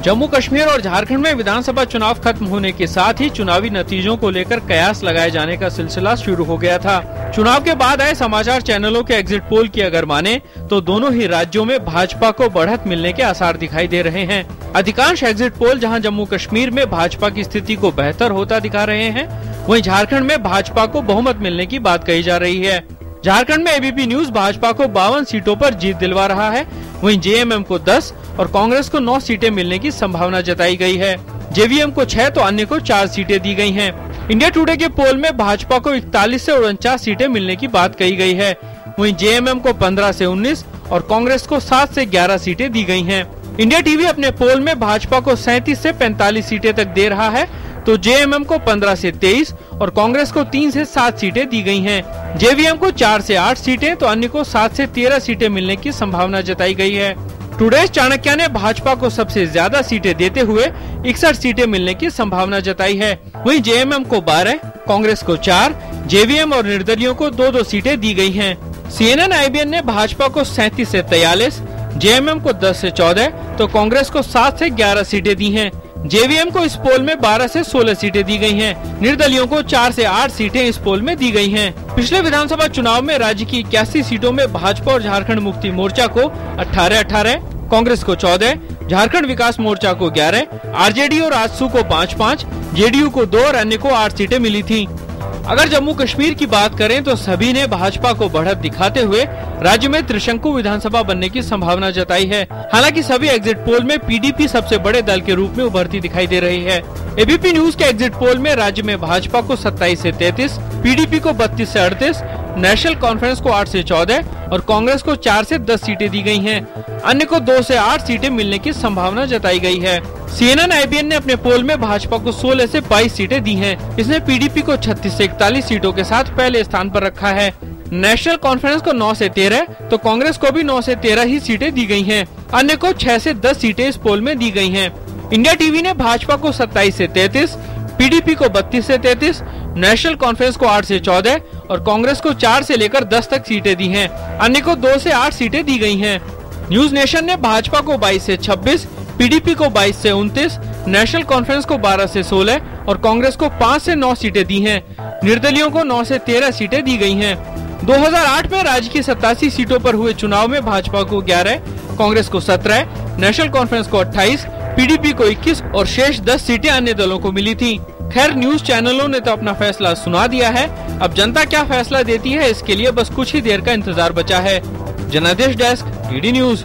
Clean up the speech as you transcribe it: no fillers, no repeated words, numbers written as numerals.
जम्मू कश्मीर और झारखंड में विधानसभा चुनाव खत्म होने के साथ ही चुनावी नतीजों को लेकर कयास लगाए जाने का सिलसिला शुरू हो गया था। चुनाव के बाद आए समाचार चैनलों के एग्जिट पोल की अगर माने तो दोनों ही राज्यों में भाजपा को बढ़त मिलने के आसार दिखाई दे रहे हैं। अधिकांश एग्जिट पोल जहां जम्मू कश्मीर में भाजपा की स्थिति को बेहतर होता दिखा रहे हैं, वहीं झारखंड में भाजपा को बहुमत मिलने की बात कही जा रही है। झारखंड में एबीपी न्यूज भाजपा को 52 सीटों पर जीत दिलवा रहा है, वहीं जेएमएम को 10 और कांग्रेस को 9 सीटें मिलने की संभावना जताई गई है। जेवीएम को 6 तो अन्य को 4 सीटें दी गई हैं। इंडिया टुडे के पोल में भाजपा को 41 से 49 सीटें मिलने की बात कही गई है, वहीं जेएमएम को 15 से 19 और कांग्रेस को 7 से 11 सीटें दी गई हैं। इंडिया टीवी अपने पोल में भाजपा को 37 से 45 सीटें तक दे रहा है, तो जेएमएम को 15 से 23 और कांग्रेस को 3 से 7 सीटें दी गई हैं। जेवीएम को 4 से 8 सीटें तो अन्य को 7 से 13 सीटें मिलने की संभावना जताई गई है। टुडे चाणक्य ने भाजपा को सबसे ज्यादा सीटें देते हुए 61 सीटें मिलने की संभावना जताई है, वहीं जेएमएम को 12, कांग्रेस को 4, जेवीएम और निर्दलियों को 2-2 सीटें दी गई हैं। CNN IBN ने भाजपा को 37 से 43, जेएमएम को 10 से 14 तो कांग्रेस को 7 से 11 सीटें दी हैं। जेवीएम को इस पोल में 12 से 16 सीटें दी गई हैं। निर्दलियों को 4 से 8 सीटें इस पोल में दी गई हैं। पिछले विधानसभा चुनाव में राज्य की 81 सीटों में भाजपा और झारखंड मुक्ति मोर्चा को 18-18, कांग्रेस को 14, झारखंड विकास मोर्चा को 11, आरजेडी और आजसू को 5-5, जेडीयू को 2 और अन्य को 8 सीटें मिली थी। अगर जम्मू कश्मीर की बात करें तो सभी ने भाजपा को बढ़त दिखाते हुए राज्य में त्रिशंकु विधानसभा बनने की संभावना जताई है। हालांकि सभी एग्जिट पोल में पीडीपी सबसे बड़े दल के रूप में उभरती दिखाई दे रही है। एबीपी न्यूज के एग्जिट पोल में राज्य में भाजपा को 27 से 33, पीडीपी को 32 से 38, नेशनल कॉन्फ्रेंस को 8 से 14 और कांग्रेस को 4 से 10 सीटें दी गई हैं। अन्य को 2 से 8 सीटें मिलने की संभावना जताई गई है। CNN IBN ने अपने पोल में भाजपा को 16 से 22 सीटें दी हैं। इसने पीडीपी को 36 से 41 सीटों के साथ पहले स्थान पर रखा है। नेशनल कॉन्फ्रेंस को 9 से 13 तो कांग्रेस को भी 9 से 13 ही सीटें दी गई हैं। अन्य को 6 से 10 सीटें इस पोल में दी गई हैं। इंडिया टीवी ने भाजपा को 27 से 33, पीडीपी को 32 से 33, नेशनल कॉन्फ्रेंस को 8 से 14 और कांग्रेस को 4 से लेकर 10 तक सीटें दी हैं। अन्य को 2 से 8 सीटें दी गई हैं। न्यूज नेशन ने भाजपा को 22 से 26, पीडीपी को 22 से 29, नेशनल कॉन्फ्रेंस को 12 से 16 और कांग्रेस को 5 से 9 सीटें दी हैं। निर्दलियों को 9 से 13 सीटें दी गई हैं। 2008 में राज्य की 87 सीटों पर हुए चुनाव में भाजपा को 11, कांग्रेस को 17, नेशनल कॉन्फ्रेंस को 28, पीडीपी को 21 और शेष 10 सीटें अन्य दलों को मिली थी। खैर, न्यूज चैनलों ने तो अपना फैसला सुना दिया है, अब जनता क्या फैसला देती है इसके लिए बस कुछ ही देर का इंतजार बचा है। जनादेश डेस्क, डीडी न्यूज।